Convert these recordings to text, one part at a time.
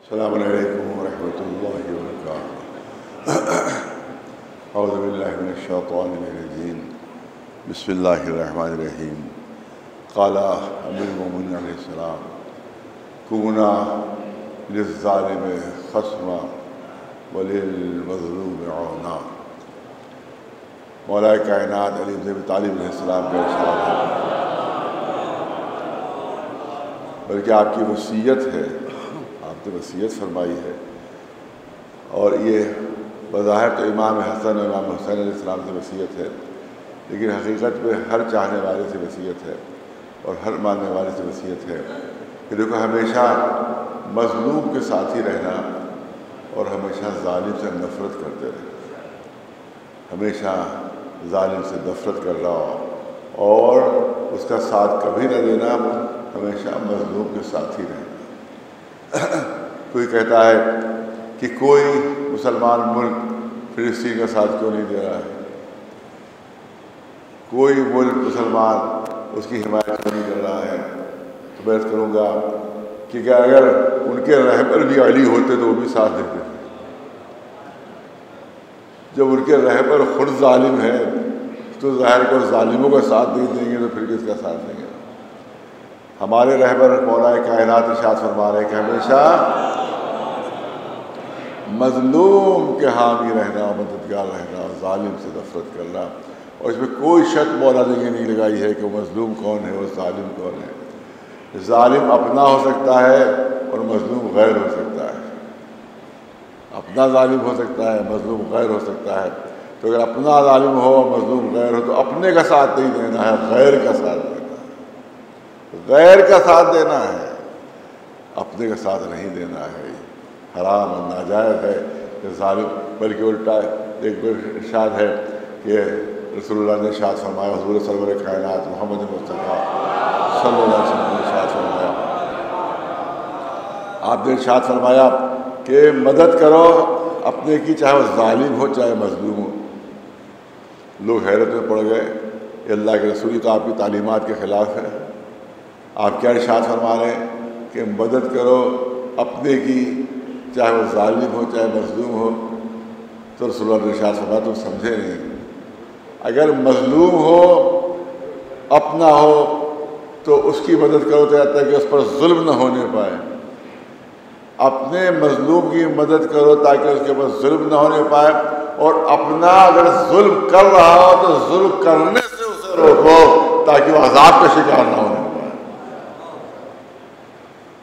السلام علیکم ورحمۃ اللہ وبرکاتہ۔ اعوذ باللہ من الشیطان الرجیم، بسم اللہ الرحمن الرحیم۔ قال امیر المؤمنین علیہ السلام کونا للظالم خصما وللمظلوم عونا۔ مولا کائنات علی بن ابی طالب علیہ السلام کا ارشاد ہے، بلکہ آپ کی وصیت ہے، آپ نے وصیت فرمائی ہے، اور یہ بظاہر تو امام حسن اور امام حسین علیہ السلام سے وصیت ہے، لیکن حقیقت میں ہر چاہنے والے سے وصیت ہے اور ہر ماننے والے سے وصیت ہے کہ دیکھو ہمیشہ مظلوم کے ساتھ ہی رہنا اور ہمیشہ ظالم سے نفرت کرتے رہنا، ہمیشہ ظالم سے نفرت کرنا اور اس کا ساتھ کبھی نہ دینا، ہمیشہ مظلوم کے ساتھ ہی رہنا۔ کوئی کہتا ہے کہ کوئی مسلمان ملک فلسطین کا ساتھ کیوں نہیں دے رہا ہے، کوئی ملک مسلمان اس کی حمایت کیوں نہیں کر رہا ہے، تو میں کروں گا کہ کیا اگر ان کے رہبر بھی علی ہوتے تو وہ بھی ساتھ دیتے تھے۔ جب ان کے رہبر خود ظالم ہے تو ظاہر کو ظالموں کا ساتھ نہیں دیں گے تو پھر کس کا ساتھ دیں گے۔ ہمارے رہبر مولا کائنات ارشاد فرما رہے ہیں کہ ہمیشہ مظلوم کے حامی رہنا اور مددگار رہنا اور ظالم سے نفرت کرنا، اور اس میں کوئی شک مولا نے یہ نہیں لگائی ہے کہ وہ مظلوم کون ہے، وہ ظالم کون ہے۔ ظالم اپنا ہو سکتا ہے اور مظلوم غیر ہو سکتا ہے، اپنا ظالم ہو سکتا ہے، مظلوم غیر ہو سکتا ہے۔ تو اگر اپنا ظالم ہو اور مظلوم غیر ہو تو اپنے کا ساتھ نہیں دینا ہے، غیر کا ساتھ دینا ہے، غیر کا ساتھ دینا ہے، اپنے کا ساتھ نہیں دینا ہے۔ حرام اور ناجائز ہے کہ ظالم، بلکہ الٹا ایک ارشاد ہے کہ رسول اللہ نے ارشاد فرمایا، حضور سرور کائنات محمد مصطفیٰ صلی اللہ علیہ وسلم نے ارشاد فرمایا، آپ نے ارشاد فرمایا کہ مدد کرو اپنے کی، چاہے وہ ظالم ہو چاہے مظلوم ہو۔ لوگ حیرت میں پڑ گئے، یہ اللہ کے رسول تو آپ کی تعلیمات کے خلاف ہے، آپ کیا ارشاد فرما رہے ہیں کہ مدد کرو اپنے کی، چاہے وہ ظالم ہو چاہے مظلوم ہو۔ تو رسول اللہ نے ارشاد فرمایا تم سمجھے نہیں، اگر مظلوم ہو اپنا ہو تو اس کی مدد کرو تو تاکہ کہ اس پر ظلم نہ ہونے پائے، اپنے مظلوم کی مدد کرو تاکہ اس کے اوپر ظلم نہ ہونے پائے، اور اپنا اگر ظلم کر رہا ہو تو ظلم کرنے سے اسے روکو تاکہ وہ عذاب کا شکار نہ ہونے پائے،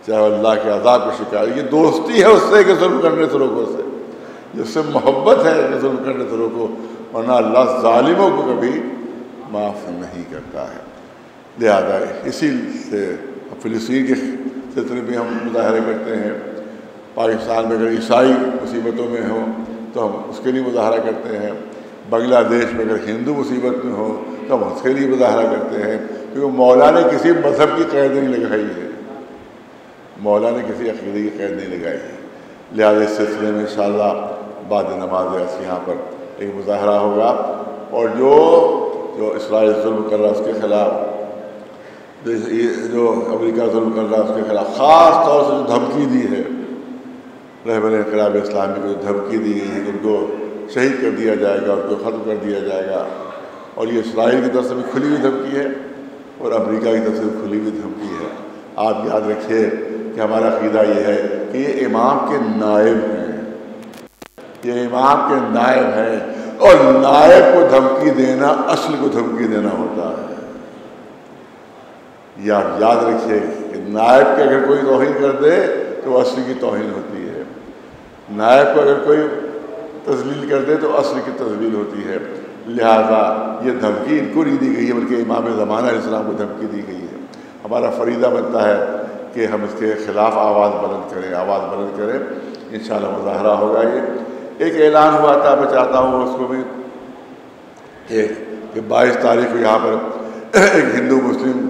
چاہے اللہ کے عذاب کا شکار۔ یہ دوستی ہے اس سے کہ ظلم کرنے سے روکو، اسے جس سے محبت ہے کہ ظلم کرنے سے روکو، ورنہ اللہ ظالموں کو کبھی معاف نہیں کرتا ہے۔ لہذا اسی سے فلسطین کے سلسلے میں ہم مظاہرے کرتے ہیں، پاکستان میں اگر عیسائی مصیبتوں میں ہوں تو ہم اس کے لیے مظاہرہ کرتے ہیں، بنگلہ دیش میں اگر ہندو مصیبت میں ہو تو ہم اس کے لیے مظاہرہ کرتے ہیں، کیونکہ مولا نے کسی مذہب کی قید نہیں لگائی ہے، مولا نے کسی عقیدے کی قید نہیں لگائی ہے۔ لہٰذا اس سلسلے میں انشاءاللہ بعد نماز عصر یہاں پر ایک مظاہرہ ہوگا، اور جو اسرائیل ظلم کر رہا ہے اس کے خلاف، جو امریکہ ظلم کر رہا ہے اس کے خلاف، خاص طور سے جو دھمکی دی ہے رہبر انقلاب اسلامی کو، جو دھمکی دی گئی ہے کہ ان کو شہید کر دیا جائے گا، ان کو ختم کر دیا جائے گا، اور یہ اسرائیل کی طرف سے بھی کھلی ہوئی دھمکی ہے اور امریکہ کی طرف سے بھی کھلی ہوئی دھمکی ہے۔ آپ یاد رکھیے کہ ہمارا عقیدہ یہ ہے کہ یہ امام کے نائب ہیں، یہ امام کے نائب ہیں، اور نائب کو دھمکی دینا اصل کو دھمکی دینا ہوتا ہے۔ یہ آپ یاد رکھیے کہ نائب کے اگر کوئی توہین کر دے تو اصل کی توہین ہوتی ہے، نائب کو اگر کوئی تذلیل کر دے تو اصل کی تذلیل ہوتی ہے۔ لہذا یہ دھمکی ان کو نہیں دی گئی ہے بلکہ امام زمانہ علیہ السلام کو دھمکی دی گئی ہے۔ ہمارا فریضہ بنتا ہے کہ ہم اس کے خلاف آواز بلند کریں، انشاءاللہ مظاہرہ ہوگا۔ یہ ایک اعلان ہوا تھا، میں چاہتا ہوں اس کو بھی کہ 22 تاریخ کو یہاں پر ایک ہندو مسلم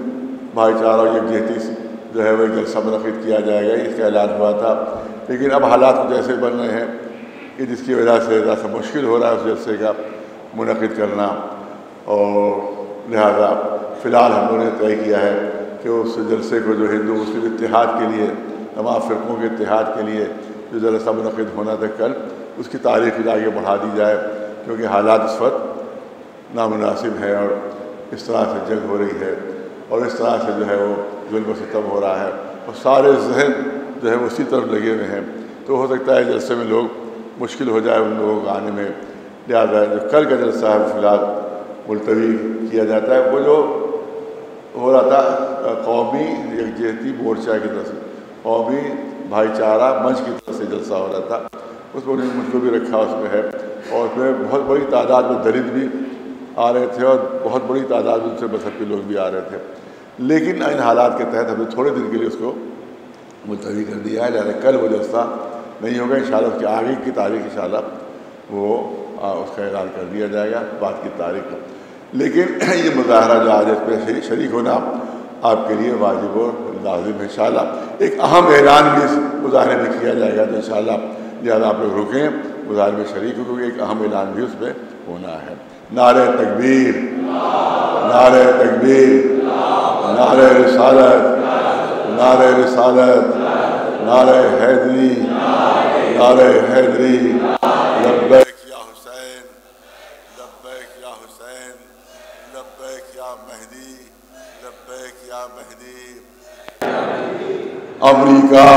بھائی چارہ اور یکجہتی جو ہے وہ ایک جلسہ منعقد کیا جائے گا، اس کا اعلان ہوا تھا، لیکن اب حالات کچھ ایسے بن رہے ہیں کہ جس کی وجہ سے ذرا سا مشکل ہو رہا ہے اس جلسے کا منعقد کرنا، اور لہذا فی الحال ہم لوگوں نے طے کیا ہے کہ اس جلسے کو جو ہندو مسلم اتحاد کے لیے تمام فرقوں کے اتحاد کے لیے جو جلسہ منعقد ہونا تھا کل، اس کی تاریخ بھی آگے بڑھا دی جائے، کیونکہ حالات اس وقت نامناسب ہیں اور اس طرح سے جنگ ہو رہی ہے اور اس طرح سے جو ہے وہ ظلم و ستم ہو رہا ہے اور سارے ذہن جو ہے وہ اسی طرف لگے ہوئے ہیں، تو ہو سکتا ہے جلسے میں لوگ مشکل ہو جائے ان لوگوں کو آنے میں، لہٰذا جو کل کا جلسہ ہے فی الحال ملتوی کیا جاتا ہے۔ وہ جو ہو رہا تھا قومی یکجہتی مورچہ کی طرف سے، قومی بھائی چارہ منچ کی طرف سے جلسہ ہو رہا تھا، اس میں مجھ کو بھی رکھا اس میں ہے، اور اس میں بہت بڑی تعداد میں دلت بھی آ رہے تھے اور بہت بڑی تعداد میں دوسرے مذہب کے لوگ بھی آ رہے تھے، لیکن ان حالات کے تحت ہم نے تھوڑے دن کے لیے اس کو ملتوی کر دیا ہے، لہٰذا کل وہ جلسہ نہیں ہوگا، انشاءاللہ اس کی آگے کی تاریخ انشاءاللہ وہ اس کا اعلان کر دیا جائے گا بعد کی تاریخ۔ لیکن یہ مظاہرہ جو آج اس پہ شریک ہونا آپ کے لیے واجب و لازم ہے انشاءاللہ۔ ایک اہم اعلان بھی اس مظاہرے میں کیا جائے گا، تو انشاءاللہ لہٰذا آپ لوگ رکیں، مظاہرے میں شریک ہو، کیونکہ ایک اہم اعلان بھی اس پہ ہونا ہے۔ نعرہ تکبیر، نعرہ تکبیر، نعرہ رسالت، نعرہ رسالت، نعرہ حیدری، نعرہ حیدری، لبیک یا حسین، لبیک یا حسین، لبیک یا مہدی، لبیک یا مہدی۔ امریکہ،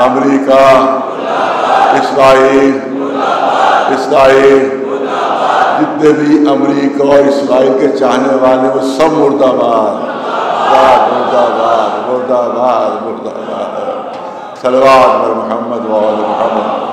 امریکہ، اسرائیل، اسرائیل، جتنے بھی امریکہ اور اسرائیل کے چاہنے والے وہ سب مردہ آباد، مردہ آباد، مردہ آباد، مردہ آباد۔ صلوات بر محمد و آل محمد۔